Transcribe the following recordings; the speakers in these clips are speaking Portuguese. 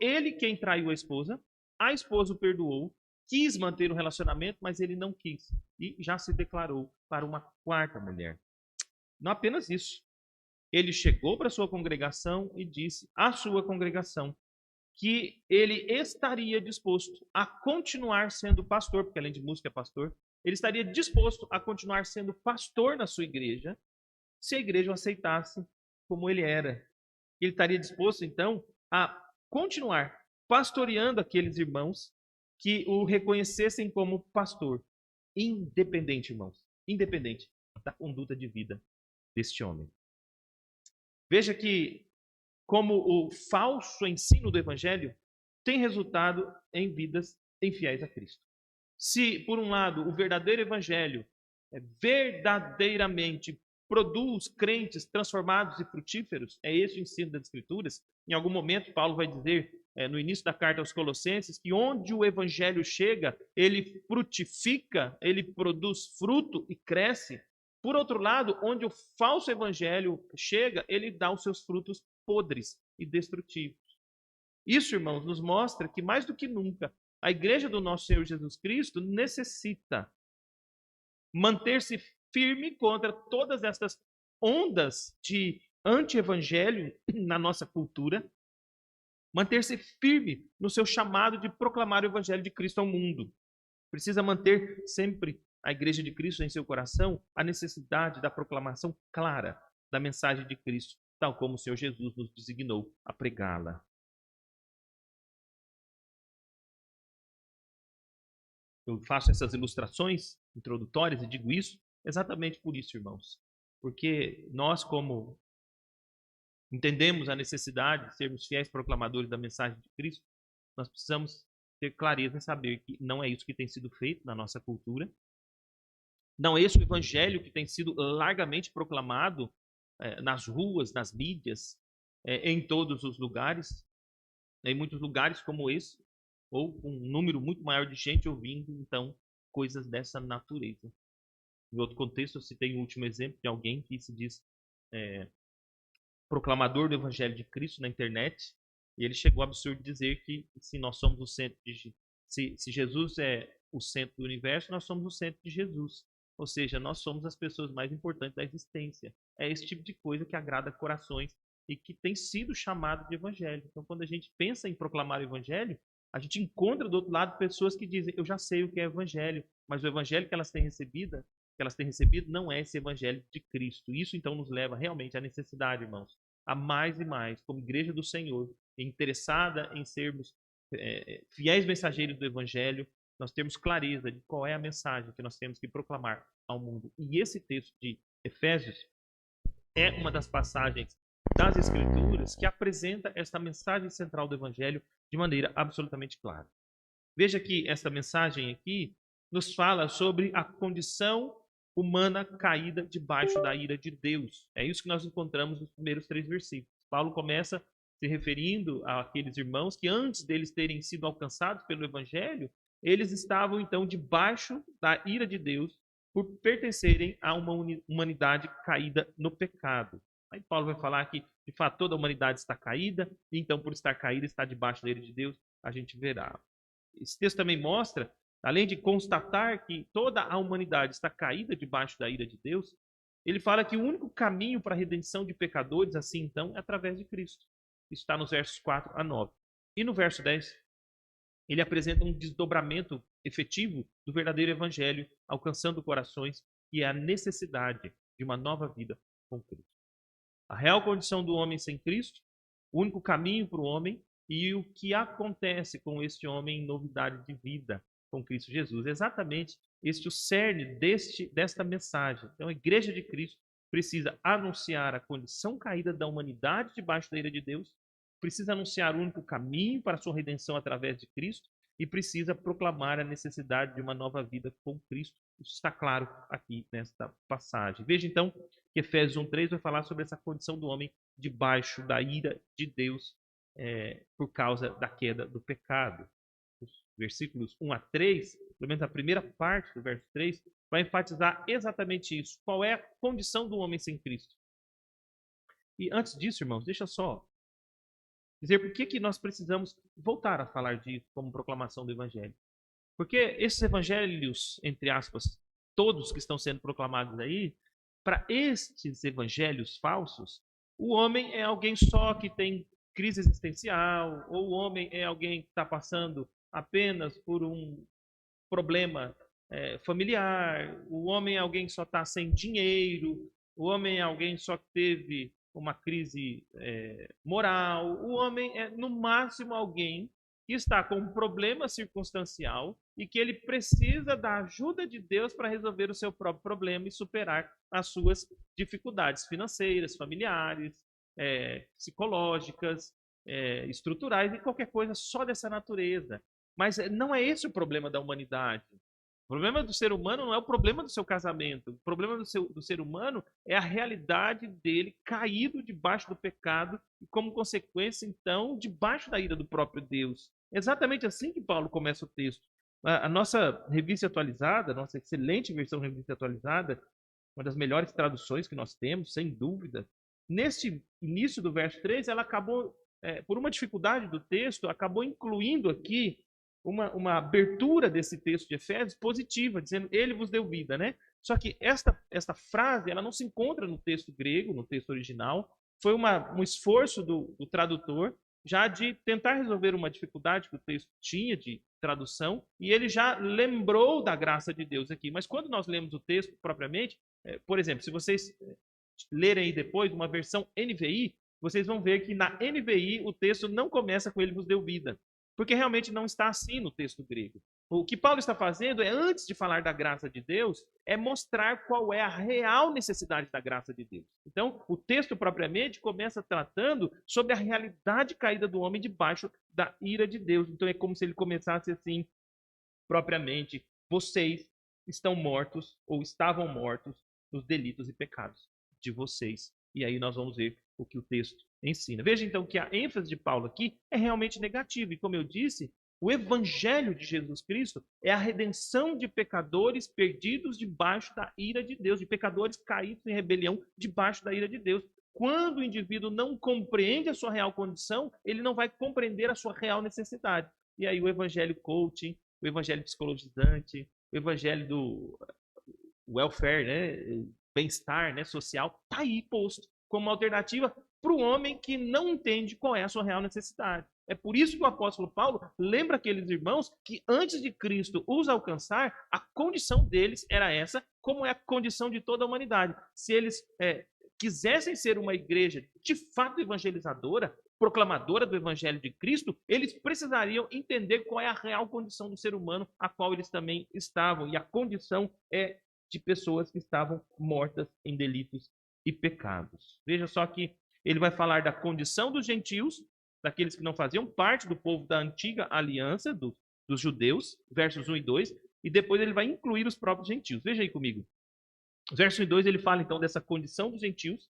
ele quem traiu a esposa o perdoou, quis manter o relacionamento, mas ele não quis e já se declarou para uma quarta mulher. Não apenas isso, ele chegou para a sua congregação e disse à sua congregação que ele estaria disposto a continuar sendo pastor, porque além de músico é pastor, ele estaria disposto a continuar sendo pastor na sua igreja, se a igreja o aceitasse como ele era. Ele estaria disposto, então, a continuar pastoreando aqueles irmãos que o reconhecessem como pastor, independente, irmãos, independente da conduta de vida deste homem. Veja que como o falso ensino do evangelho tem resultado em vidas infiéis a Cristo. Se, por um lado, o verdadeiro evangelho verdadeiramente produz crentes transformados e frutíferos, é esse o ensino das Escrituras. Em algum momento, Paulo vai dizer, no início da carta aos Colossenses, que onde o evangelho chega, ele frutifica, ele produz fruto e cresce. Por outro lado, onde o falso evangelho chega, ele dá os seus frutos podres e destrutivos. Isso, irmãos, nos mostra que mais do que nunca, a igreja do nosso Senhor Jesus Cristo necessita manter-se firme contra todas essas ondas de anti-evangelho na nossa cultura, manter-se firme no seu chamado de proclamar o evangelho de Cristo ao mundo. Precisa manter sempre a igreja de Cristo em seu coração a necessidade da proclamação clara da mensagem de Cristo, tal como o Senhor Jesus nos designou a pregá-la. Eu faço essas ilustrações introdutórias e digo isso exatamente por isso, irmãos. Porque nós, como entendemos a necessidade de sermos fiéis proclamadores da mensagem de Cristo, nós precisamos ter clareza em saber que não é isso que tem sido feito na nossa cultura. Não é esse o evangelho que tem sido largamente proclamado nas ruas, nas mídias, em todos os lugares, em muitos lugares como esse, ou com um número muito maior de gente ouvindo, então, coisas dessa natureza. Em outro contexto, eu citei um último exemplo de alguém que se diz proclamador do Evangelho de Cristo na internet, e ele chegou ao absurdo de dizer que se nós somos o centro de... Se Jesus é o centro do universo, nós somos o centro de Jesus. Ou seja, nós somos as pessoas mais importantes da existência. É esse tipo de coisa que agrada corações e que tem sido chamado de evangelho. Então, quando a gente pensa em proclamar o evangelho, a gente encontra do outro lado pessoas que dizem, eu já sei o que é evangelho, mas o evangelho que elas têm recebido não é esse evangelho de Cristo. Isso então nos leva realmente à necessidade, irmãos, a mais e mais, como igreja do Senhor, interessada em sermos fiéis mensageiros do evangelho, nós temos clareza de qual é a mensagem que nós temos que proclamar ao mundo. E esse texto de Efésios é uma das passagens das Escrituras que apresenta esta mensagem central do evangelho de maneira absolutamente clara. Veja que esta mensagem aqui nos fala sobre a condição humana caída debaixo da ira de Deus. É isso que nós encontramos nos primeiros 3 versículos. Paulo começa se referindo àqueles irmãos que antes deles terem sido alcançados pelo evangelho, eles estavam então debaixo da ira de Deus por pertencerem a uma humanidade caída no pecado. Aí Paulo vai falar que, de fato, toda a humanidade está caída, e então, por estar caída, está debaixo da ira de Deus, a gente verá. Esse texto também mostra, além de constatar que toda a humanidade está caída debaixo da ira de Deus, ele fala que o único caminho para a redenção de pecadores, assim então, é através de Cristo. Isso está nos versos 4 a 9. E no verso 10, ele apresenta um desdobramento efetivo do verdadeiro evangelho, alcançando corações, e é a necessidade de uma nova vida com Cristo. A real condição do homem sem Cristo, o único caminho para o homem, e o que acontece com este homem em novidade de vida com Cristo Jesus. Exatamente este o cerne desta mensagem. Então, a igreja de Cristo precisa anunciar a condição caída da humanidade debaixo da ira de Deus, precisa anunciar o único caminho para a sua redenção através de Cristo e precisa proclamar a necessidade de uma nova vida com Cristo. Isso está claro aqui nesta passagem. Veja então que Efésios 1:3 vai falar sobre essa condição do homem debaixo da ira de Deus por causa da queda do pecado. Os versículos 1 a 3, pelo menos a primeira parte do verso 3, vai enfatizar exatamente isso. Qual é a condição do homem sem Cristo? E antes disso, irmãos, deixa só dizer por que nós precisamos voltar a falar disso como proclamação do Evangelho. Porque esses evangelhos, entre aspas, todos que estão sendo proclamados aí, para estes evangelhos falsos, o homem é alguém só que tem crise existencial, ou o homem é alguém que está passando apenas por um problema familiar, o homem é alguém que só está sem dinheiro, o homem é alguém só que teve uma crise moral, o homem é, no máximo, alguém que está com um problema circunstancial e que ele precisa da ajuda de Deus para resolver o seu próprio problema e superar as suas dificuldades financeiras, familiares, psicológicas, estruturais e qualquer coisa só dessa natureza. Mas não é esse o problema da humanidade. O problema do ser humano não é o problema do seu casamento. O problema do ser humano é a realidade dele caído debaixo do pecado e, como consequência, então, debaixo da ira do próprio Deus. É exatamente assim que Paulo começa o texto. A nossa revista atualizada, a nossa excelente versão revista atualizada, uma das melhores traduções que nós temos, sem dúvida, neste início do verso 3, ela acabou, por uma dificuldade do texto, acabou incluindo aqui uma abertura desse texto de Efésios positiva, dizendo, ele vos deu vida, né? Só que esta frase, ela não se encontra no texto grego, no texto original, foi um esforço do tradutor, já de tentar resolver uma dificuldade que o texto tinha de tradução, e ele já lembrou da graça de Deus aqui. Mas quando nós lemos o texto propriamente, por exemplo, se vocês lerem aí depois uma versão NVI, vocês vão ver que na NVI o texto não começa com ele vos deu vida, porque realmente não está assim no texto grego. O que Paulo está fazendo é, antes de falar da graça de Deus, é mostrar qual é a real necessidade da graça de Deus. Então, o texto propriamente começa tratando sobre a realidade caída do homem debaixo da ira de Deus. Então, é como se ele começasse assim, propriamente, vocês estão mortos ou estavam mortos nos delitos e pecados de vocês. E aí nós vamos ver o que o texto ensina. Veja então que a ênfase de Paulo aqui é realmente negativa. E como eu disse, o evangelho de Jesus Cristo é a redenção de pecadores perdidos debaixo da ira de Deus, de pecadores caídos em rebelião debaixo da ira de Deus. Quando o indivíduo não compreende a sua real condição, ele não vai compreender a sua real necessidade. E aí o evangelho coaching, o evangelho psicologizante, o evangelho do welfare, né, bem-estar, né, social, está aí posto como alternativa para o homem que não entende qual é a sua real necessidade. É por isso que o apóstolo Paulo lembra aqueles irmãos que antes de Cristo os alcançar, a condição deles era essa, como é a condição de toda a humanidade. Se eles quisessem ser uma igreja de fato evangelizadora, proclamadora do evangelho de Cristo, eles precisariam entender qual é a real condição do ser humano a qual eles também estavam. E a condição é de pessoas que estavam mortas em delitos e pecados. Veja só que ele vai falar da condição dos gentios, daqueles que não faziam parte do povo da antiga aliança, dos judeus, versos 1 e 2, e depois ele vai incluir os próprios gentios. Veja aí comigo. Verso 1 e 2 ele fala então dessa condição dos gentios,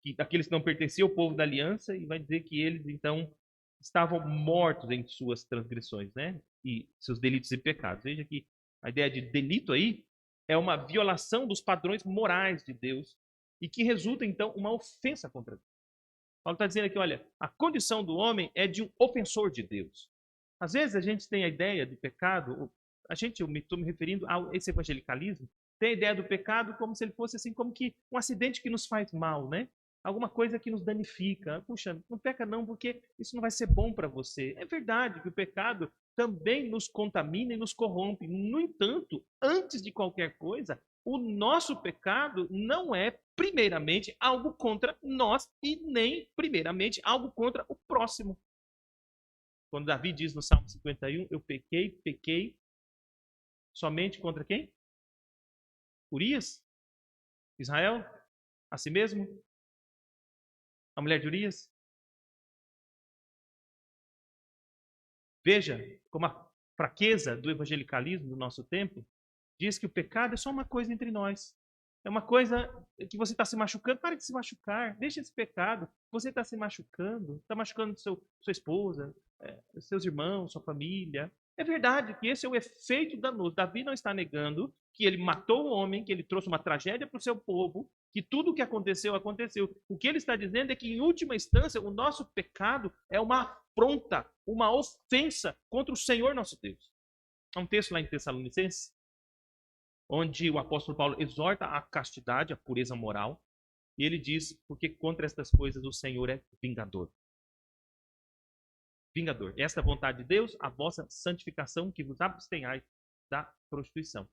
que daqueles que não pertenciam ao povo da aliança, e vai dizer que eles então estavam mortos em suas transgressões, né? E seus delitos e pecados. Veja que a ideia de delito aí é uma violação dos padrões morais de Deus e que resulta, então, uma ofensa contra Deus. Paulo está dizendo aqui, olha, a condição do homem é de um ofensor de Deus. Às vezes a gente tem a ideia de pecado, eu estou me referindo a esse evangelicalismo, tem a ideia do pecado como se ele fosse assim, como que um acidente que nos faz mal, né? Alguma coisa que nos danifica. Puxa, não peca não, porque isso não vai ser bom para você. É verdade que o pecado também nos contamina e nos corrompe. No entanto, antes de qualquer coisa, o nosso pecado não é, primeiramente, algo contra nós e nem, primeiramente, algo contra o próximo. Quando Davi diz no Salmo 51, eu pequei somente contra quem? Urias? Israel? A si mesmo? A mulher de Urias? Veja como a fraqueza do evangelicalismo do nosso tempo diz que o pecado é só uma coisa entre nós. É uma coisa que você está se machucando. Pare de se machucar. Deixa esse pecado. Você está se machucando. Está machucando sua esposa, seus irmãos, sua família. É verdade que esse é o efeito danoso. Davi não está negando que ele matou o homem, que ele trouxe uma tragédia para o seu povo, que tudo o que aconteceu, aconteceu. O que ele está dizendo é que, em última instância, o nosso pecado é uma afronta, uma ofensa contra o Senhor nosso Deus. Há um texto lá em Tessalonicenses, onde o apóstolo Paulo exorta a castidade, a pureza moral, e ele diz, porque contra estas coisas o Senhor é vingador. Vingador. Esta é a vontade de Deus, a vossa santificação, que vos abstenhais da prostituição.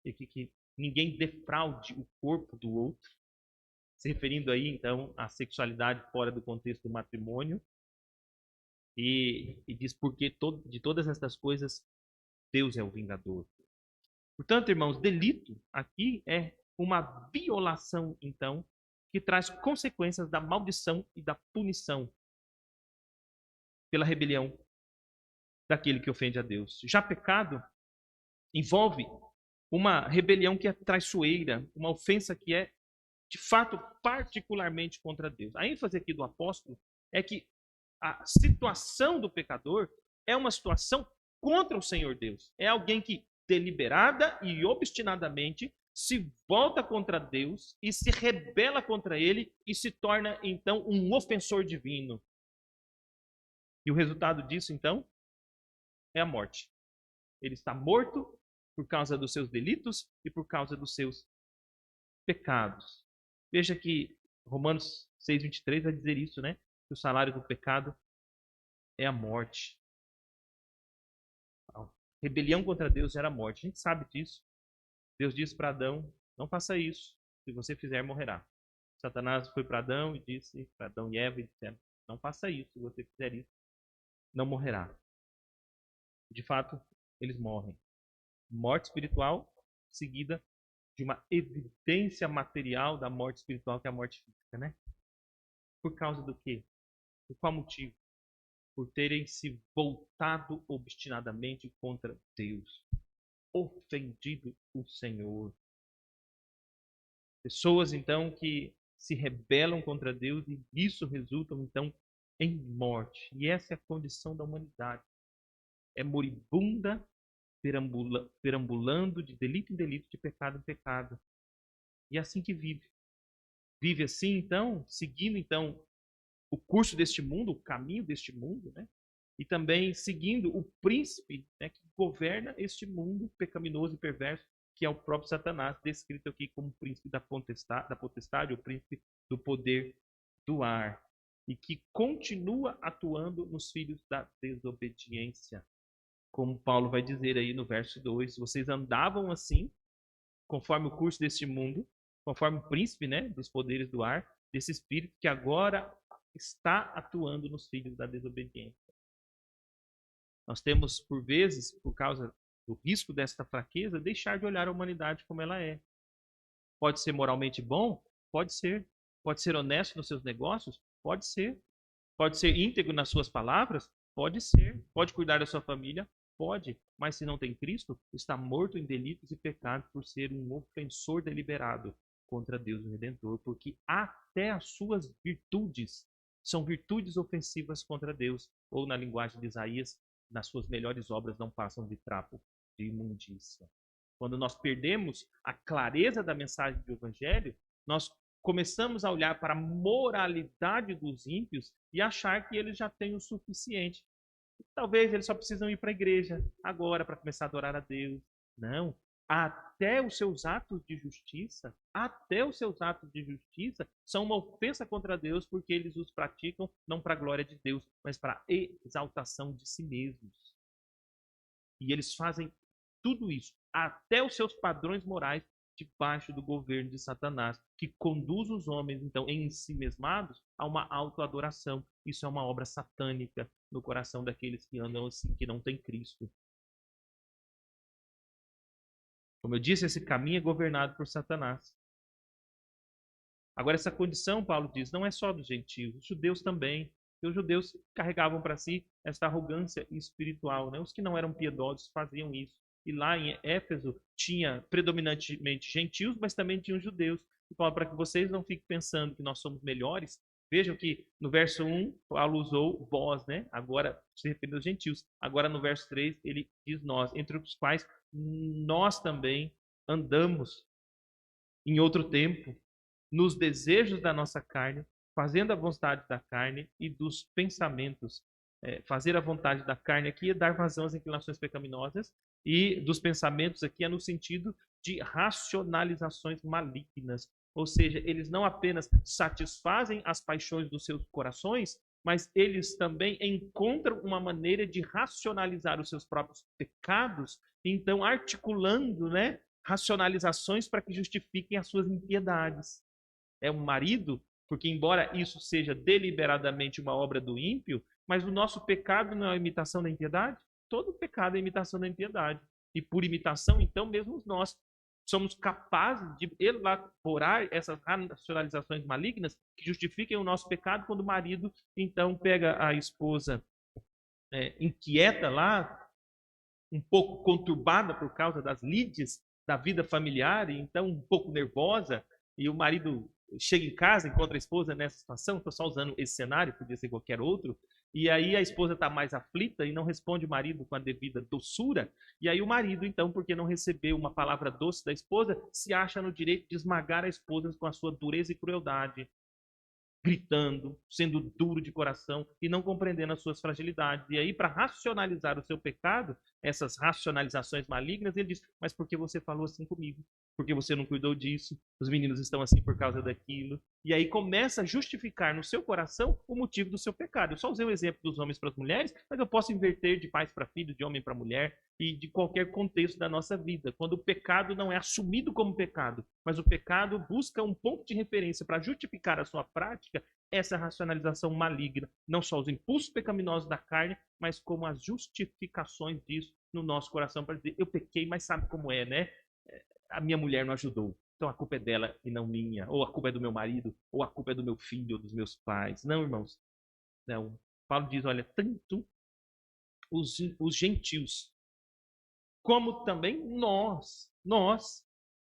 E que ninguém defraude o corpo do outro, se referindo aí, então, à sexualidade fora do contexto do matrimônio. E diz, porque de todas estas coisas, Deus é o vingador. Portanto, irmãos, delito aqui é uma violação, então, que traz consequências da maldição e da punição pela rebelião daquele que ofende a Deus. Já pecado envolve uma rebelião que é traiçoeira, uma ofensa que é, de fato, particularmente contra Deus. A ênfase aqui do apóstolo é que a situação do pecador é uma situação contra o Senhor Deus. É alguém que deliberada e obstinadamente se volta contra Deus e se rebela contra ele e se torna, então, um ofensor divino. E o resultado disso, então, é a morte. Ele está morto por causa dos seus delitos e por causa dos seus pecados. Veja que Romanos 6:23 vai dizer isso, né? Que o salário do pecado é a morte. A rebelião contra Deus era a morte. A gente sabe disso. Deus disse para Adão, não faça isso. Se você fizer, morrerá. Satanás foi para Adão e disse, para Adão e Eva, e disseram, não faça isso. Se você fizer isso, não morrerá. De fato, eles morrem. Morte espiritual seguida de uma evidência material da morte espiritual, que é a morte física, né? Por causa do quê? Por qual motivo? Por terem se voltado obstinadamente contra Deus, ofendido o Senhor. Pessoas, então, que se rebelam contra Deus e isso resulta, então, em morte. E essa é a condição da humanidade. É moribunda, perambulando de delito em delito, de pecado em pecado. E é assim que vive. Vive assim, então, seguindo, então, o curso deste mundo, o caminho deste mundo, né? E também seguindo o príncipe, né, que governa este mundo pecaminoso e perverso, que é o próprio Satanás, descrito aqui como príncipe da potestade, o príncipe do poder do ar, e que continua atuando nos filhos da desobediência. Como Paulo vai dizer aí no verso 2, vocês andavam assim, conforme o curso deste mundo, conforme o príncipe, né, dos poderes do ar, desse espírito que agora está atuando nos filhos da desobediência. Nós temos, por vezes, por causa do risco desta fraqueza, deixar de olhar a humanidade como ela é. Pode ser moralmente bom? Pode ser. Pode ser honesto nos seus negócios? Pode ser. Pode ser íntegro nas suas palavras? Pode ser. Pode cuidar da sua família? Pode. Mas se não tem Cristo, está morto em delitos e pecados por ser um ofensor deliberado contra Deus o Redentor, porque até as suas virtudes são virtudes ofensivas contra Deus, ou na linguagem de Isaías, nas suas melhores obras não passam de trapo de imundícia. Quando nós perdemos a clareza da mensagem do Evangelho, nós começamos a olhar para a moralidade dos ímpios e achar que eles já têm o suficiente. Talvez eles só precisam ir para a igreja agora para começar a adorar a Deus. Não. Até os seus atos de justiça, são uma ofensa contra Deus, porque eles os praticam não para a glória de Deus, mas para a exaltação de si mesmos. E eles fazem tudo isso, até os seus padrões morais, debaixo do governo de Satanás, que conduz os homens, então, em si mesmados, a uma autoadoração. Isso é uma obra satânica no coração daqueles que andam assim, que não têm Cristo. Como eu disse, esse caminho é governado por Satanás. Agora, essa condição, Paulo diz, não é só dos gentios, os judeus também. Os judeus carregavam para si essa arrogância espiritual, né? Os que não eram piedosos faziam isso. E lá em Éfeso tinha predominantemente gentios, mas também tinham judeus. E Paulo, para que vocês não fiquem pensando que nós somos melhores, vejam que no verso 1, Paulo usou vós, né? Agora se referindo aos gentios. Agora no verso 3, ele diz nós, entre os quais nós também andamos em outro tempo, nos desejos da nossa carne, fazendo a vontade da carne e dos pensamentos. Fazer a vontade da carne aqui é dar vazão às inclinações pecaminosas, e dos pensamentos aqui é no sentido de racionalizações malignas. Ou seja, eles não apenas satisfazem as paixões dos seus corações, mas eles também encontram uma maneira de racionalizar os seus próprios pecados, então articulando, né, racionalizações para que justifiquem as suas impiedades. É um marido, porque embora isso seja deliberadamente uma obra do ímpio, mas o nosso pecado não é imitação da impiedade? Todo pecado é imitação da impiedade. E por imitação, então, mesmo nós somos capazes de elaborar essas racionalizações malignas que justifiquem o nosso pecado quando o marido, então, pega a esposa inquieta lá, um pouco conturbada por causa das lides da vida familiar, e então um pouco nervosa, e o marido chega em casa, encontra a esposa nessa situação, estou só usando esse cenário, podia ser qualquer outro, e aí a esposa está mais aflita e não responde o marido com a devida doçura, e aí o marido, então, porque não recebeu uma palavra doce da esposa, se acha no direito de esmagar a esposa com a sua dureza e crueldade, gritando, sendo duro de coração e não compreendendo as suas fragilidades. E aí, para racionalizar o seu pecado, essas racionalizações malignas, ele diz: mas por que você falou assim comigo? Porque você não cuidou disso, os meninos estão assim por causa daquilo. E aí começa a justificar no seu coração o motivo do seu pecado. Eu só usei o exemplo dos homens para as mulheres, mas eu posso inverter de pais para filhos, de homem para mulher, e de qualquer contexto da nossa vida. Quando o pecado não é assumido como pecado, mas o pecado busca um ponto de referência para justificar a sua prática, essa racionalização maligna, não só os impulsos pecaminosos da carne, mas como as justificações disso no nosso coração para dizer: eu pequei, mas sabe como é, né? A minha mulher não ajudou, então a culpa é dela e não minha, ou a culpa é do meu marido, ou a culpa é do meu filho, ou dos meus pais. Não, irmãos, não. Paulo diz: olha, tanto os gentios, como também nós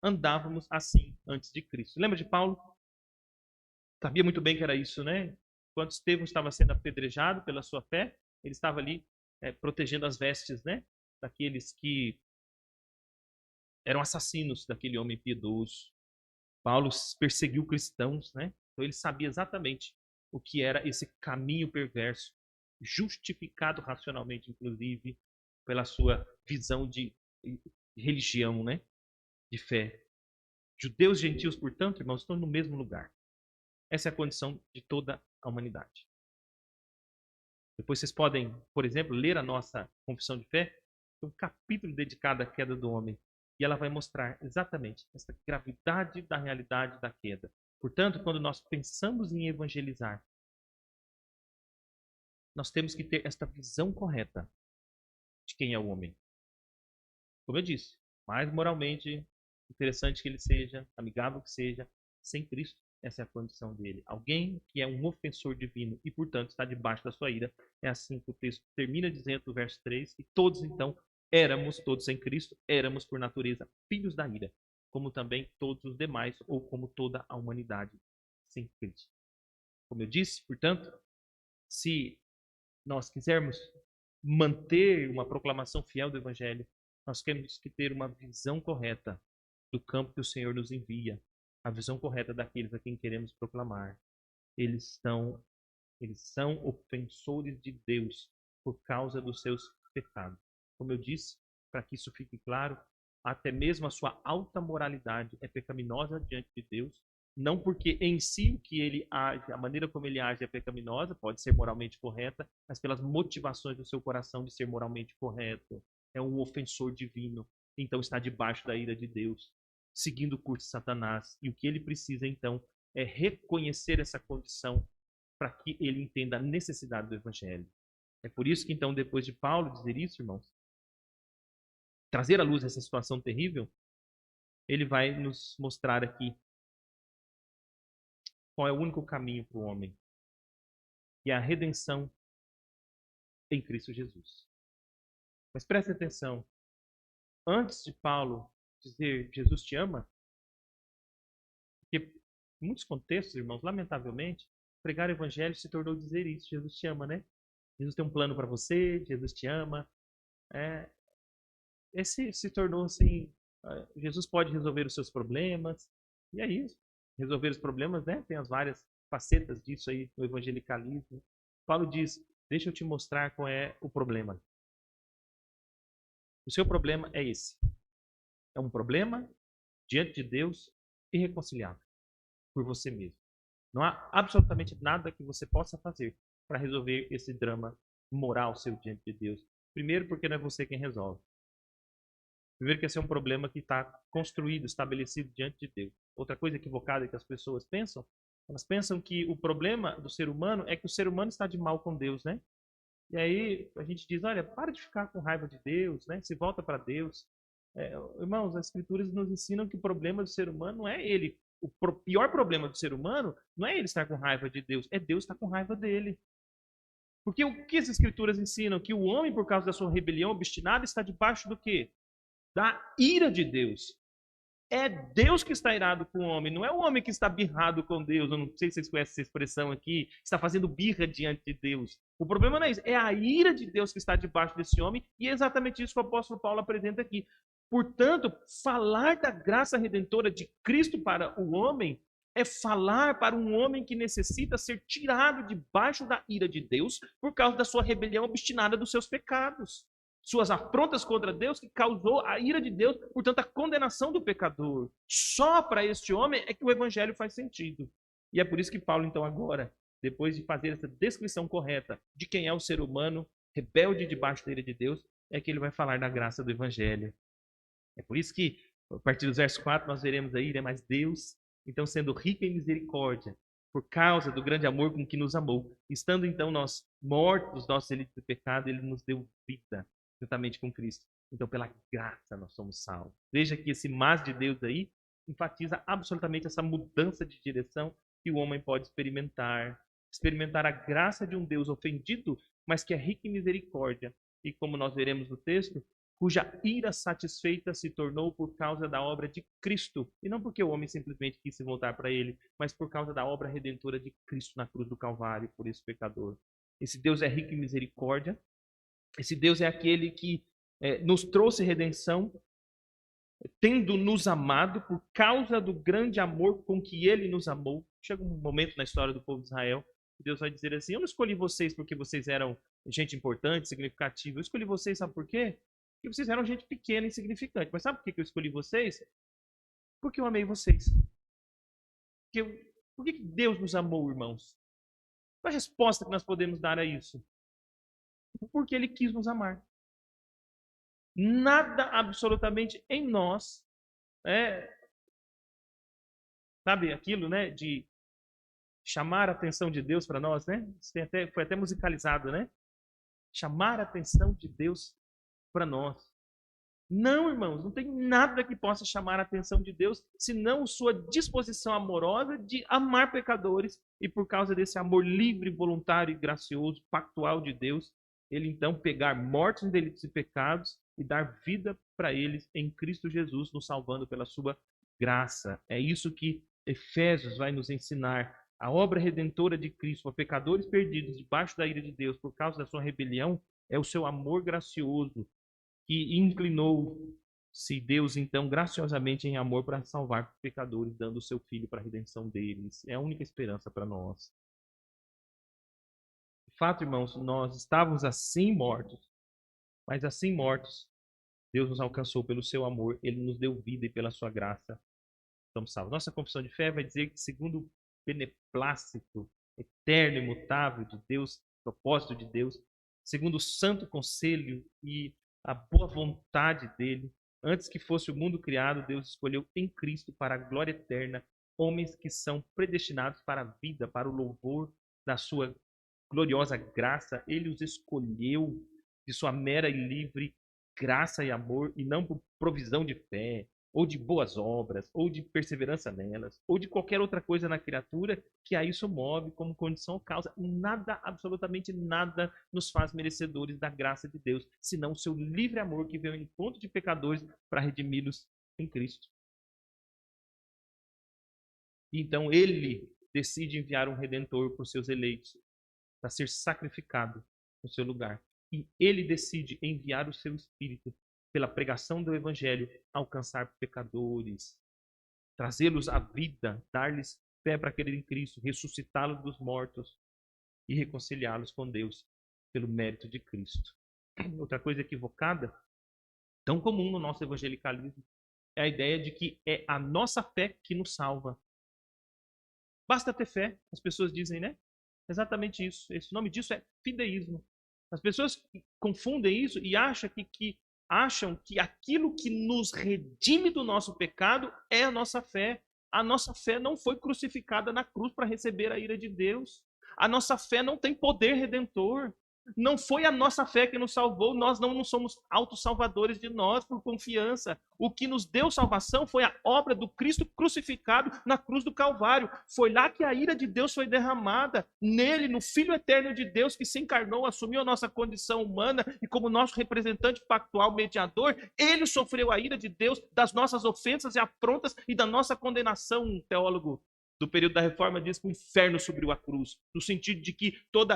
andávamos assim antes de Cristo. Lembra de Paulo? Sabia muito bem que era isso, né? Quando Estevão estava sendo apedrejado pela sua fé, ele estava ali protegendo as vestes, né? Daqueles que eram assassinos daquele homem piedoso. Paulo perseguiu cristãos, né? Então ele sabia exatamente o que era esse caminho perverso, justificado racionalmente, inclusive, pela sua visão de religião, né? De fé. Judeus e gentios, portanto, irmãos, estão no mesmo lugar. Essa é a condição de toda a humanidade. Depois vocês podem, por exemplo, ler a nossa confissão de fé, um capítulo dedicado à queda do homem. E ela vai mostrar exatamente essa gravidade da realidade da queda. Portanto, quando nós pensamos em evangelizar, nós temos que ter esta visão correta de quem é o homem. Como eu disse, mais moralmente interessante que ele seja, amigável que seja, sem Cristo, essa é a condição dele. Alguém que é um ofensor divino e, portanto, está debaixo da sua ira. É assim que o texto termina dizendo no verso 3, e todos, então, todos em Cristo, éramos por natureza filhos da ira, como também todos os demais, ou como toda a humanidade sem Cristo. Como eu disse, portanto, se nós quisermos manter uma proclamação fiel do Evangelho, nós temos que ter uma visão correta do campo que o Senhor nos envia, a visão correta daqueles a quem queremos proclamar. Eles são ofensores de Deus por causa dos seus pecados. Como eu disse, para que isso fique claro, até mesmo a sua alta moralidade é pecaminosa diante de Deus, não porque em si o que ele age, a maneira como ele age é pecaminosa, pode ser moralmente correta, mas pelas motivações do seu coração de ser moralmente correto. É um ofensor divino, então está debaixo da ira de Deus, seguindo o curso de Satanás. E o que ele precisa, então, é reconhecer essa condição para que ele entenda a necessidade do Evangelho. É por isso que, então, depois de Paulo dizer isso, irmãos, trazer à luz essa situação terrível, ele vai nos mostrar aqui qual é o único caminho para o homem, que é a redenção em Cristo Jesus. Mas preste atenção, antes de Paulo dizer Jesus te ama, porque em muitos contextos, irmãos, lamentavelmente, pregar o evangelho se tornou dizer isso: Jesus te ama, né? Jesus tem um plano para você, Jesus te ama. Esse se tornou assim: Jesus pode resolver os seus problemas, e é isso. resolver os problemas, né? Tem as várias facetas disso aí no evangelicalismo. Paulo diz: deixa eu te mostrar qual é o problema. O seu problema é esse. É um problema diante de Deus irreconciliável por você mesmo. Não há absolutamente nada que você possa fazer para resolver esse drama moral seu diante de Deus. Primeiro, porque não é você quem resolve. Primeiro, que esse é um problema que está construído, estabelecido diante de Deus. Outra coisa equivocada que as pessoas pensam, elas pensam que o problema do ser humano é que o ser humano está de mal com Deus, né? E aí a gente diz, olha, para de ficar com raiva de Deus, né? Se volta para Deus. Irmãos, as escrituras nos ensinam que o problema do ser humano não é ele. O pior problema do ser humano não é ele estar com raiva de Deus, é Deus estar com raiva dele. Porque o que as escrituras ensinam? Que o homem, por causa da sua rebelião obstinada, está debaixo do quê? Da ira de Deus. É Deus que está irado com o homem, não é o homem que está birrado com Deus. Eu não sei se vocês conhecem essa expressão aqui, está fazendo birra diante de Deus. O problema não é isso, é a ira de Deus que está debaixo desse homem, e é exatamente isso que o apóstolo Paulo apresenta aqui. Portanto, falar da graça redentora de Cristo para o homem é falar para um homem que necessita ser tirado debaixo da ira de Deus por causa da sua rebelião obstinada dos seus pecados. Suas afrontas contra Deus que causou a ira de Deus, portanto, a condenação do pecador. Só para este homem é que o evangelho faz sentido. E é por isso que Paulo, então, agora, depois de fazer essa descrição correta de quem é o ser humano rebelde debaixo da ira de Deus, é que ele vai falar da graça do evangelho. É por isso que, a partir do verso 4, nós veremos aí, né? Mas Deus, então, sendo rico em misericórdia, por causa do grande amor com que nos amou, estando então nós mortos dos nossos delitos de pecado, ele nos deu vida juntamente com Cristo. Então, pela graça, nós somos salvos. Veja que esse mas de Deus aí enfatiza absolutamente essa mudança de direção que o homem pode experimentar. Experimentar a graça de um Deus ofendido, mas que é rico em misericórdia. E como nós veremos no texto, cuja ira satisfeita se tornou por causa da obra de Cristo. E não porque o homem simplesmente quis se voltar para ele, mas por causa da obra redentora de Cristo na cruz do Calvário por esse pecador. Esse Deus é rico em misericórdia. Esse Deus é aquele que nos trouxe redenção, tendo nos amado por causa do grande amor com que ele nos amou. Chega um momento na história do povo de Israel que Deus vai dizer assim: eu não escolhi vocês porque vocês eram gente importante, significativa. Eu escolhi vocês, sabe por quê? Porque vocês eram gente pequena e insignificante. Mas sabe por que eu escolhi vocês? Porque eu amei vocês. Por que Deus nos amou, irmãos? Qual a resposta que nós podemos dar a isso? Porque ele quis nos amar. Nada absolutamente em nós, sabe aquilo, né, de chamar a atenção de Deus para nós, né? Isso foi até musicalizado, né? Chamar a atenção de Deus para nós. Não, irmãos, não tem nada que possa chamar a atenção de Deus, senão sua disposição amorosa de amar pecadores, e por causa desse amor livre, voluntário e gracioso, pactual de Deus, ele então pegar mortos em delitos e pecados e dar vida para eles em Cristo Jesus, nos salvando pela sua graça. É isso que Efésios vai nos ensinar. A obra redentora de Cristo para pecadores perdidos debaixo da ira de Deus por causa da sua rebelião é o seu amor gracioso, que inclinou-se Deus, então, graciosamente em amor para salvar pecadores, dando o seu Filho para a redenção deles. É a única esperança para nós. De fato, irmãos, nós estávamos assim mortos, mas assim mortos, Deus nos alcançou pelo seu amor, ele nos deu vida e pela sua graça estamos salvos. Nossa confissão de fé vai dizer que, segundo o beneplácito eterno e imutável de Deus, propósito de Deus, segundo o santo conselho e a boa vontade dele, antes que fosse o mundo criado, Deus escolheu em Cristo para a glória eterna homens que são predestinados para a vida, para o louvor da sua gloriosa graça. Ele os escolheu de sua mera e livre graça e amor, e não por provisão de fé, ou de boas obras, ou de perseverança nelas, ou de qualquer outra coisa na criatura que a isso move como condição ou causa. Nada, absolutamente nada, nos faz merecedores da graça de Deus, senão o seu livre amor que veio ao encontro de pecadores para redimi-los em Cristo. Então ele decide enviar um Redentor para os seus eleitos, para ser sacrificado no seu lugar. E ele decide enviar o seu Espírito pela pregação do Evangelho, alcançar pecadores. trazê-los à vida, dar-lhes fé para crer em Cristo, ressuscitá-los dos mortos e reconciliá-los com Deus pelo mérito de Cristo. Outra coisa equivocada, tão comum no nosso evangelicalismo, é a ideia de que é a nossa fé que nos salva. Basta ter fé, as pessoas dizem, né? Exatamente isso. Esse nome disso é fideísmo. As pessoas confundem isso e acham que aquilo que nos redime do nosso pecado é a nossa fé. A nossa fé não foi crucificada na cruz para receber a ira de Deus. A nossa fé não tem poder redentor. Não foi a nossa fé que nos salvou, nós não somos autossalvadores de nós por confiança. O que nos deu salvação foi a obra do Cristo crucificado na cruz do Calvário. Foi lá que a ira de Deus foi derramada, nele, no Filho eterno de Deus que se encarnou, assumiu a nossa condição humana e como nosso representante pactual, mediador, ele sofreu a ira de Deus das nossas ofensas e afrontas e da nossa condenação. Um teólogo do período da Reforma diz que o inferno subiu a cruz, no sentido de que todo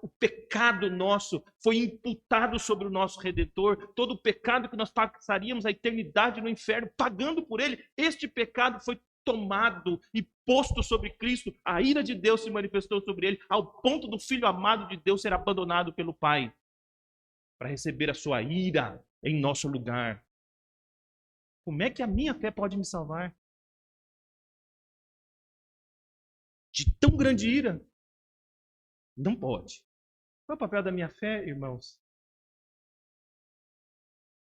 o pecado nosso foi imputado sobre o nosso Redentor, todo o pecado que nós passaríamos a eternidade no inferno, pagando por ele, este pecado foi tomado e posto sobre Cristo, a ira de Deus se manifestou sobre ele, ao ponto do Filho amado de Deus ser abandonado pelo Pai, para receber a sua ira em nosso lugar. Como é que a minha fé pode me salvar de tão grande ira? Não pode. Qual é o papel da minha fé, irmãos?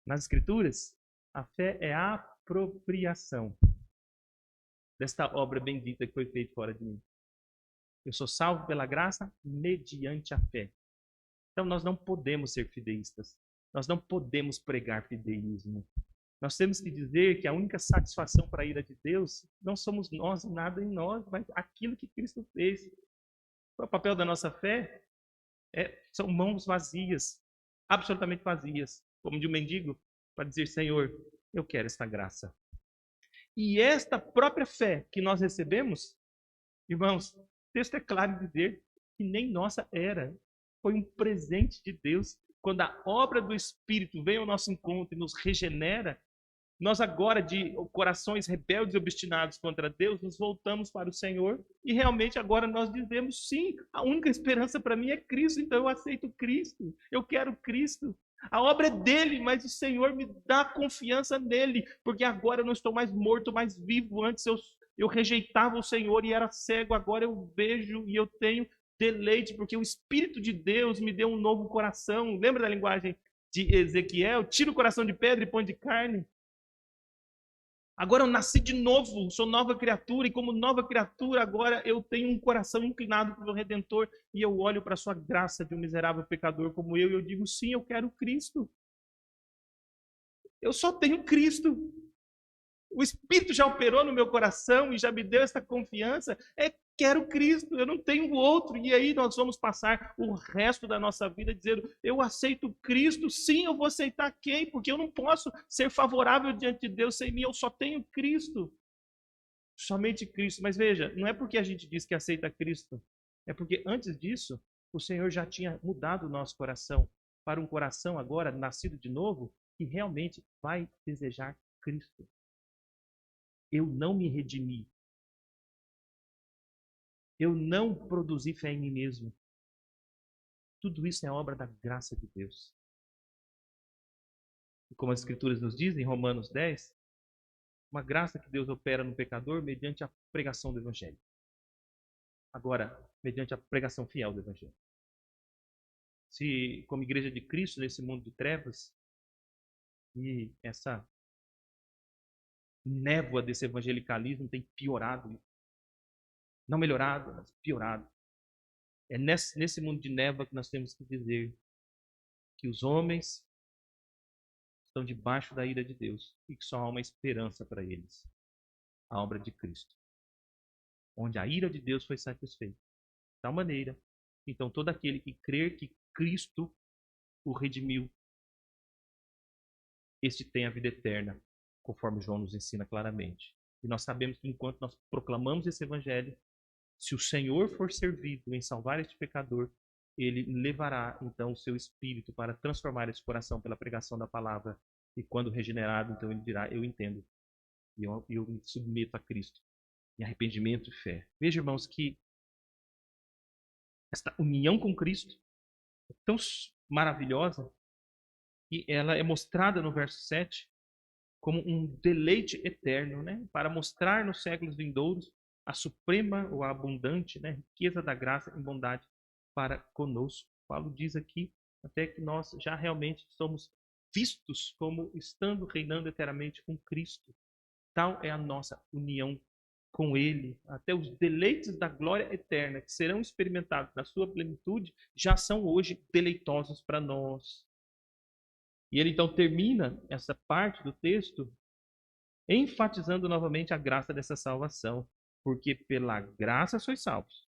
Nas Escrituras, a fé é a apropriação desta obra bendita que foi feita fora de mim. Eu sou salvo pela graça mediante a fé. Então nós não podemos ser fideístas. Nós não podemos pregar fideísmo. Nós temos que dizer que a única satisfação para a ira de Deus não somos nós, nada em nós, mas aquilo que Cristo fez. Qual é o papel da nossa fé? São mãos vazias, absolutamente vazias, como de um mendigo, para dizer: Senhor, eu quero esta graça. E esta própria fé que nós recebemos, irmãos, o texto é claro em dizer que nem nossa era. Foi um presente de Deus. Quando a obra do Espírito vem ao nosso encontro e nos regenera, nós agora, de corações rebeldes e obstinados contra Deus, nos voltamos para o Senhor e realmente agora nós dizemos: sim, a única esperança para mim é Cristo, então eu aceito Cristo, eu quero Cristo. A obra é dele, mas o Senhor me dá confiança nele, porque agora eu não estou mais morto, mais vivo. Antes eu rejeitava o Senhor e era cego, agora eu vejo e eu tenho deleite, porque o Espírito de Deus me deu um novo coração. Lembra da linguagem de Ezequiel? Tira o coração de pedra e põe de carne. Agora eu nasci de novo, sou nova criatura, e como nova criatura agora eu tenho um coração inclinado para o meu Redentor, e eu olho para a sua graça de um miserável pecador como eu, e eu digo: sim, eu quero Cristo. Eu só tenho Cristo. O Espírito já operou no meu coração e já me deu essa confiança. Quero Cristo, eu não tenho outro. E aí nós vamos passar o resto da nossa vida dizendo: eu aceito Cristo. Sim, eu vou aceitar quem? Porque eu não posso ser favorável diante de Deus sem mim. Eu só tenho Cristo. Somente Cristo. Mas veja, não é porque a gente diz que aceita Cristo. É porque antes disso, o Senhor já tinha mudado o nosso coração para um coração agora nascido de novo que realmente vai desejar Cristo. Eu não me redimi. Eu não produzi fé em mim mesmo. Tudo isso é obra da graça de Deus. E como as Escrituras nos dizem, em Romanos 10, uma graça que Deus opera no pecador mediante a pregação do Evangelho. Agora, mediante a pregação fiel do Evangelho. Se, como igreja de Cristo, nesse mundo de trevas, e essa névoa desse evangelicalismo tem piorado, não melhorado, mas piorado. É nesse mundo de névoa que nós temos que dizer que os homens estão debaixo da ira de Deus e que só há uma esperança para eles: a obra de Cristo, onde a ira de Deus foi satisfeita. De tal maneira, então, todo aquele que crer que Cristo o redimiu, este tem a vida eterna, conforme João nos ensina claramente. E nós sabemos que enquanto nós proclamamos esse evangelho, se o Senhor for servido em salvar este pecador, ele levará então o seu espírito para transformar esse coração pela pregação da palavra. E quando regenerado, então ele dirá: eu entendo E eu me submeto a Cristo em arrependimento e fé. Veja, irmãos, que esta união com Cristo é tão maravilhosa que ela é mostrada no verso 7 como um deleite eterno, né? Para mostrar nos séculos vindouros a suprema ou a abundante, né, riqueza da graça e bondade para conosco. Paulo diz aqui até que nós já realmente somos vistos como estando reinando eternamente com Cristo. Tal é a nossa união com Ele. Até os deleites da glória eterna que serão experimentados na sua plenitude já são hoje deleitosos para nós. E ele então termina essa parte do texto enfatizando novamente a graça dessa salvação. Porque pela graça sois salvos.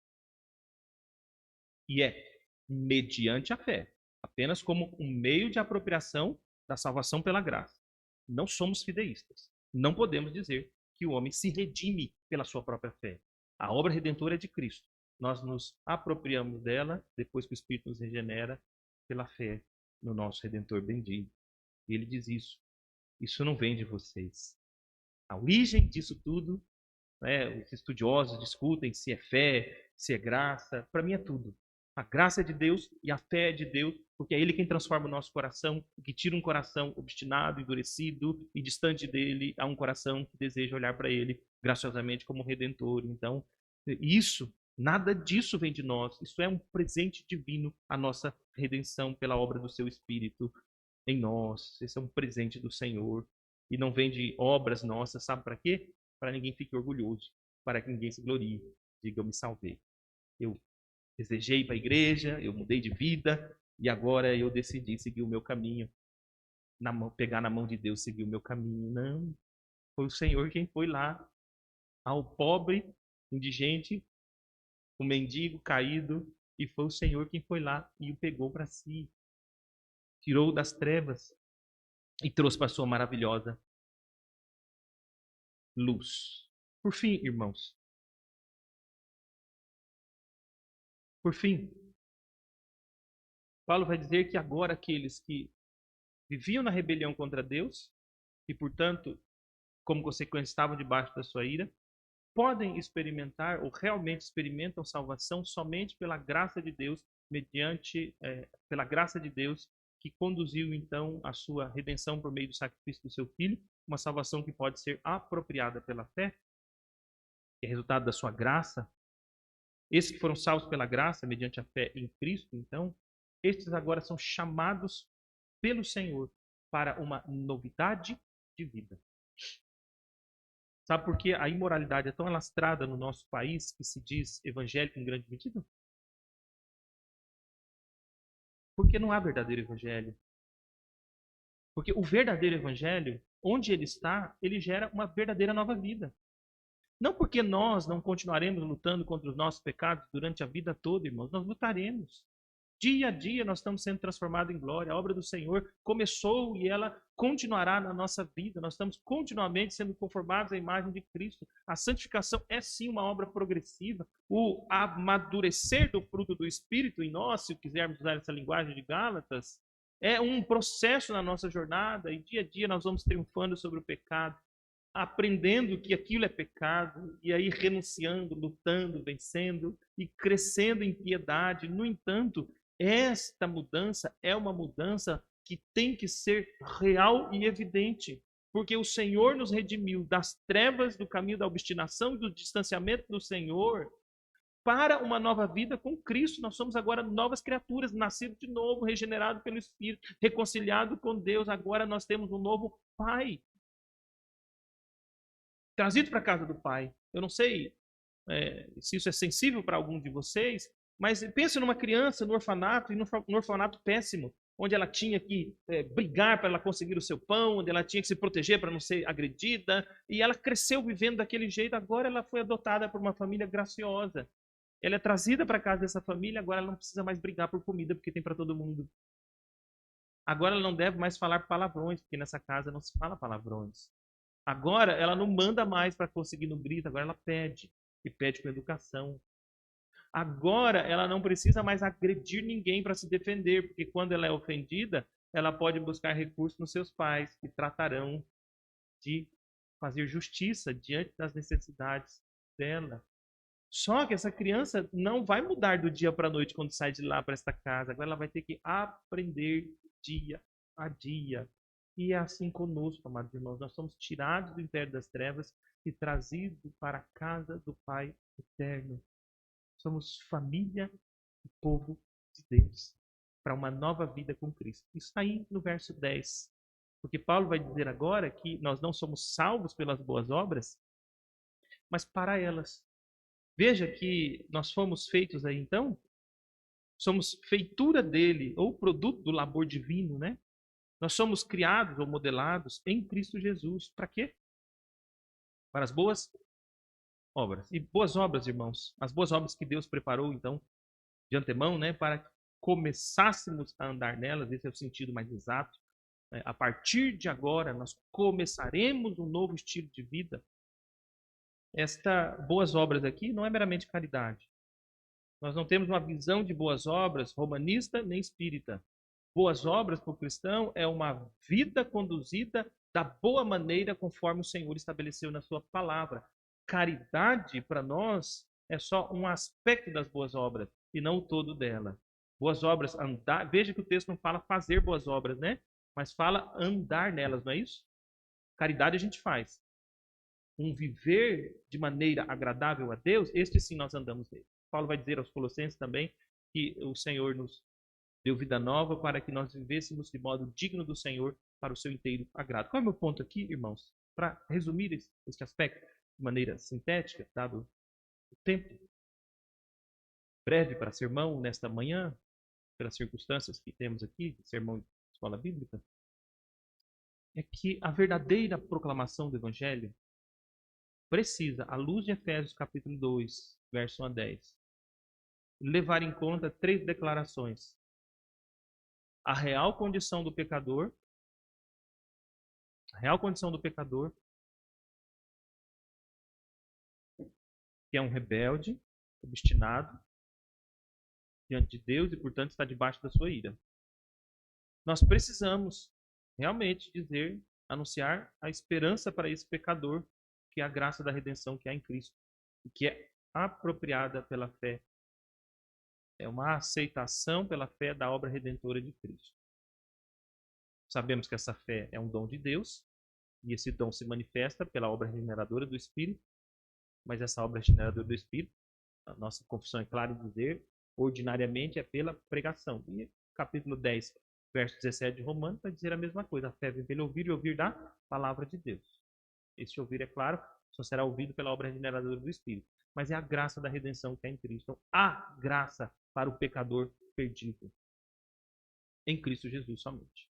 E é mediante a fé. Apenas como um meio de apropriação da salvação pela graça. Não somos fideístas. Não podemos dizer que o homem se redime pela sua própria fé. A obra redentora é de Cristo. Nós nos apropriamos dela depois que o Espírito nos regenera pela fé no nosso Redentor bendito. E ele diz isso. Isso não vem de vocês. A origem disso tudo, né, os estudiosos discutem se é fé, se é graça. Para mim é tudo. A graça é de Deus e a fé é de Deus, porque é Ele quem transforma o nosso coração, que tira um coração obstinado, endurecido e distante dele a um coração que deseja olhar para Ele graciosamente como Redentor. Então, nada disso vem de nós. Isso é um presente divino, a nossa redenção pela obra do Seu Espírito em nós. Esse é um presente do Senhor. E não vem de obras nossas, sabe para quê? Para ninguém fique orgulhoso, para que ninguém se glorie. Diga, eu me salvei. Eu desejei ir para a igreja, eu mudei de vida e agora eu decidi seguir o meu caminho. Pegar na mão de Deus, seguir o meu caminho. Não. Foi o Senhor quem foi lá ao pobre, indigente, o mendigo caído, e foi o Senhor quem foi lá e o pegou para si. Tirou das trevas e trouxe para a sua maravilhosa luz. Por fim, irmãos. Por fim, Paulo vai dizer que agora aqueles que viviam na rebelião contra Deus e, portanto, como consequência, estavam debaixo da sua ira, podem experimentar ou realmente experimentam salvação somente pela graça de Deus, pela graça de Deus que conduziu então a sua redenção por meio do sacrifício do seu Filho, uma salvação que pode ser apropriada pela fé, que é resultado da sua graça. Esses que foram salvos pela graça, mediante a fé em Cristo, então, estes agora são chamados pelo Senhor para uma novidade de vida. Sabe por que a imoralidade é tão alastrada no nosso país, que se diz evangélico em grande medida? Porque não há verdadeiro evangelho. Porque o verdadeiro evangelho, onde ele está, ele gera uma verdadeira nova vida. Não porque nós não continuaremos lutando contra os nossos pecados durante a vida toda, irmãos, nós lutaremos. Dia a dia nós estamos sendo transformados em glória. A obra do Senhor começou e ela continuará na nossa vida. Nós estamos continuamente sendo conformados à imagem de Cristo. A santificação é sim uma obra progressiva. O amadurecer do fruto do Espírito em nós, se quisermos usar essa linguagem de Gálatas, é um processo na nossa jornada e dia a dia nós vamos triunfando sobre o pecado, aprendendo que aquilo é pecado, e aí renunciando, lutando, vencendo e crescendo em piedade. No entanto, esta mudança é uma mudança que tem que ser real e evidente, porque o Senhor nos redimiu das trevas, do caminho da obstinação e do distanciamento do Senhor para uma nova vida com Cristo. Nós somos agora novas criaturas, nascidos de novo, regenerados pelo Espírito, reconciliados com Deus. Agora nós temos um novo Pai, trazido para a casa do Pai. Eu não sei se isso é sensível para algum de vocês, mas pense numa criança no orfanato, e no orfanato péssimo, onde ela tinha que brigar para ela conseguir o seu pão, onde ela tinha que se proteger para não ser agredida, e ela cresceu vivendo daquele jeito. Agora ela foi adotada por uma família graciosa. Ela é trazida para a casa dessa família, agora ela não precisa mais brigar por comida, porque tem para todo mundo. Agora ela não deve mais falar palavrões, porque nessa casa não se fala palavrões. Agora ela não manda mais para conseguir no grito, agora ela pede, e pede com educação. Agora ela não precisa mais agredir ninguém para se defender, porque quando ela é ofendida, ela pode buscar recurso nos seus pais, que tratarão de fazer justiça diante das necessidades dela. Só que essa criança não vai mudar do dia para a noite quando sai de lá para esta casa. Agora ela vai ter que aprender dia a dia. E é assim conosco, amados irmãos. Nós somos tirados do império das trevas e trazidos para a casa do Pai eterno. Somos família e povo de Deus para uma nova vida com Cristo. Isso está aí no verso 10. Porque Paulo vai dizer agora que nós não somos salvos pelas boas obras, mas para elas. Veja que nós fomos feitos aí então, somos feitura dele, ou produto do labor divino, né? Nós somos criados ou modelados em Cristo Jesus. Para quê? Para as boas obras. E boas obras, irmãos, as boas obras que Deus preparou então de antemão, né, para que começássemos a andar nelas, esse é o sentido mais exato. A partir de agora, nós começaremos um novo estilo de vida. Esta boas obras aqui não é meramente caridade. Nós não temos uma visão de boas obras romanista nem espírita. Boas obras para o cristão é uma vida conduzida da boa maneira conforme o Senhor estabeleceu na sua palavra. Caridade para nós é só um aspecto das boas obras e não o todo dela. Boas obras, andar. Veja que o texto não fala fazer boas obras, né? Mas fala andar nelas, não é isso? Caridade a gente faz. Um viver de maneira agradável a Deus, este sim nós andamos nele. Paulo vai dizer aos Colossenses também que o Senhor nos deu vida nova para que nós vivêssemos de modo digno do Senhor para o seu inteiro agrado. Qual é o meu ponto aqui, irmãos? Para resumir este aspecto de maneira sintética, dado o tempo breve para sermão nesta manhã, pelas circunstâncias que temos aqui, de sermão de escola bíblica, é que a verdadeira proclamação do Evangelho precisa, à luz de Efésios capítulo 2, verso 1 a 10, levar em conta 3 declarações. A real condição do pecador, que é um rebelde, obstinado diante de Deus e, portanto, está debaixo da sua ira. Nós precisamos realmente dizer, anunciar a esperança para esse pecador, que é a graça da redenção que há em Cristo e que é apropriada pela fé. É uma aceitação pela fé da obra redentora de Cristo. Sabemos que essa fé é um dom de Deus e esse dom se manifesta pela obra regeneradora do Espírito, mas essa obra regeneradora do Espírito, a nossa confissão é clara em dizer, ordinariamente é pela pregação. E capítulo 10, verso 17 de Romanos vai dizer a mesma coisa. A fé vem pelo ouvir e ouvir da palavra de Deus. Esse ouvir, é claro, só será ouvido pela obra regeneradora do Espírito. Mas é a graça da redenção que é em Cristo. Então, há graça para o pecador perdido. Em Cristo Jesus somente.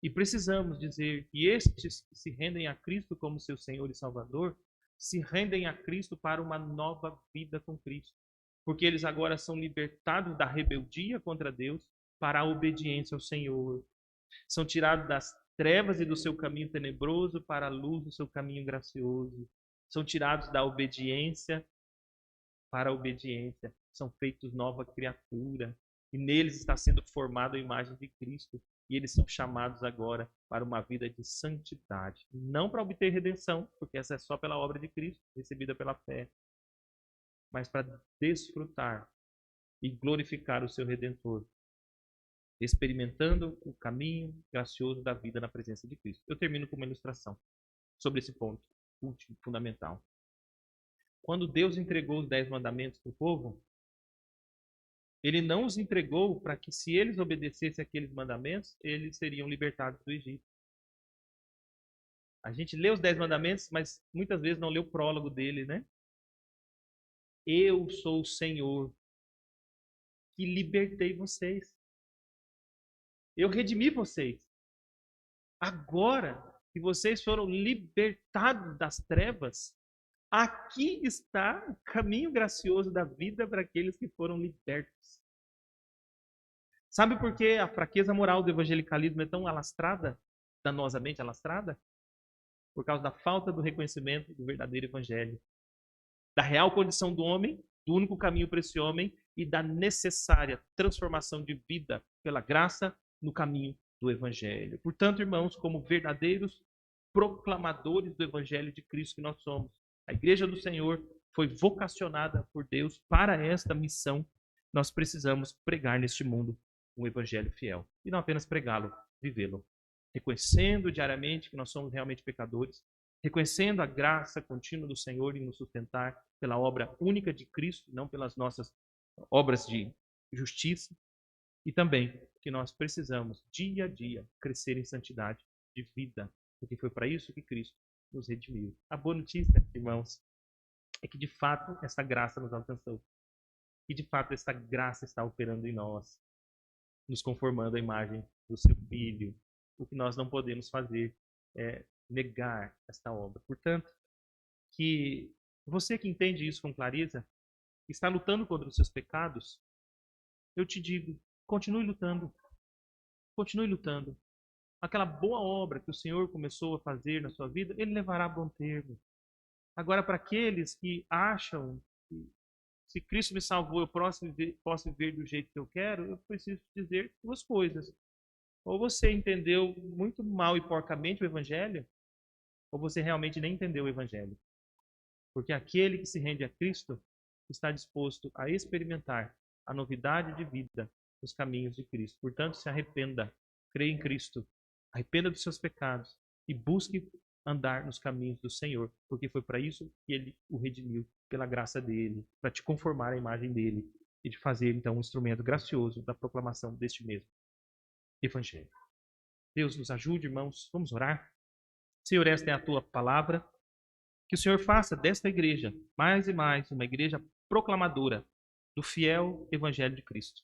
E precisamos dizer que estes que se rendem a Cristo como seu Senhor e Salvador, se rendem a Cristo para uma nova vida com Cristo. Porque eles agora são libertados da rebeldia contra Deus para a obediência ao Senhor. São tirados das trevas e do seu caminho tenebroso para a luz do seu caminho gracioso. São tirados da obediência para a obediência. São feitos nova criatura. E neles está sendo formada a imagem de Cristo. E eles são chamados agora para uma vida de santidade. Não para obter redenção, porque essa é só pela obra de Cristo, recebida pela fé. Mas para desfrutar e glorificar o seu Redentor, experimentando o caminho gracioso da vida na presença de Cristo. Eu termino com uma ilustração sobre esse ponto último, fundamental. Quando Deus entregou os 10 mandamentos para o povo, Ele não os entregou para que, se eles obedecessem aqueles mandamentos, eles seriam libertados do Egito. A gente lê os 10 mandamentos, mas muitas vezes não lê o prólogo dele, né? Eu sou o Senhor que libertei vocês. Eu redimi vocês. Agora que vocês foram libertados das trevas, aqui está o caminho gracioso da vida para aqueles que foram libertos. Sabe por que a fraqueza moral do evangelicalismo é tão alastrada, danosamente alastrada? Por causa da falta do reconhecimento do verdadeiro evangelho, da real condição do homem, do único caminho para esse homem e da necessária transformação de vida pela graça no caminho do evangelho. Portanto, irmãos, como verdadeiros proclamadores do Evangelho de Cristo que nós somos. A Igreja do Senhor foi vocacionada por Deus para esta missão. Nós precisamos pregar neste mundo um Evangelho fiel. E não apenas pregá-lo, vivê-lo. Reconhecendo diariamente que nós somos realmente pecadores, reconhecendo a graça contínua do Senhor em nos sustentar pela obra única de Cristo, não pelas nossas obras de justiça, e também que nós precisamos, dia a dia, crescer em santidade de vida, porque foi para isso que Cristo nos redimiu. A boa notícia, irmãos, é que de fato essa graça nos alcançou. E de fato essa graça está operando em nós, nos conformando à imagem do seu Filho. O que nós não podemos fazer é negar esta obra. Portanto, que você que entende isso com clareza, está lutando contra os seus pecados, eu te digo, continue lutando. Continue lutando. Aquela boa obra que o Senhor começou a fazer na sua vida, Ele levará a bom termo. Agora, para aqueles que acham que se Cristo me salvou, eu posso viver do jeito que eu quero, eu preciso dizer duas coisas. Ou você entendeu muito mal e porcamente o Evangelho, ou você realmente nem entendeu o Evangelho. Porque aquele que se rende a Cristo está disposto a experimentar a novidade de vida nos caminhos de Cristo. Portanto, se arrependa, creia em Cristo, arrependa dos seus pecados e busque andar nos caminhos do Senhor, porque foi para isso que Ele o redimiu, pela graça dEle, para te conformar à imagem dEle e de fazer, então, um instrumento gracioso da proclamação deste mesmo Evangelho. Deus nos ajude, irmãos. Vamos orar. Senhor, esta é a Tua palavra. Que o Senhor faça desta igreja, mais e mais, uma igreja proclamadora do fiel Evangelho de Cristo,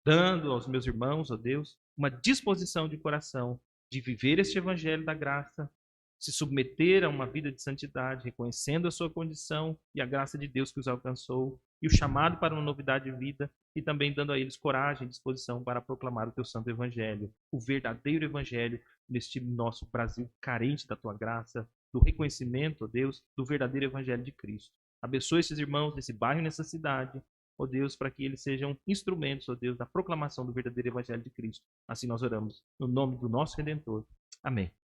dando aos meus irmãos, ó Deus, uma disposição de coração de viver este Evangelho da graça, se submeter a uma vida de santidade, reconhecendo a sua condição e a graça de Deus que os alcançou, e o chamado para uma novidade de vida, e também dando a eles coragem e disposição para proclamar o teu santo Evangelho, o verdadeiro Evangelho neste nosso Brasil carente da tua graça, do reconhecimento, ó Deus, do verdadeiro Evangelho de Cristo. Abençoe esses irmãos desse bairro e nessa cidade, ó Deus, para que eles sejam instrumentos, ó Deus, da proclamação do verdadeiro Evangelho de Cristo. Assim nós oramos, no nome do nosso Redentor. Amém.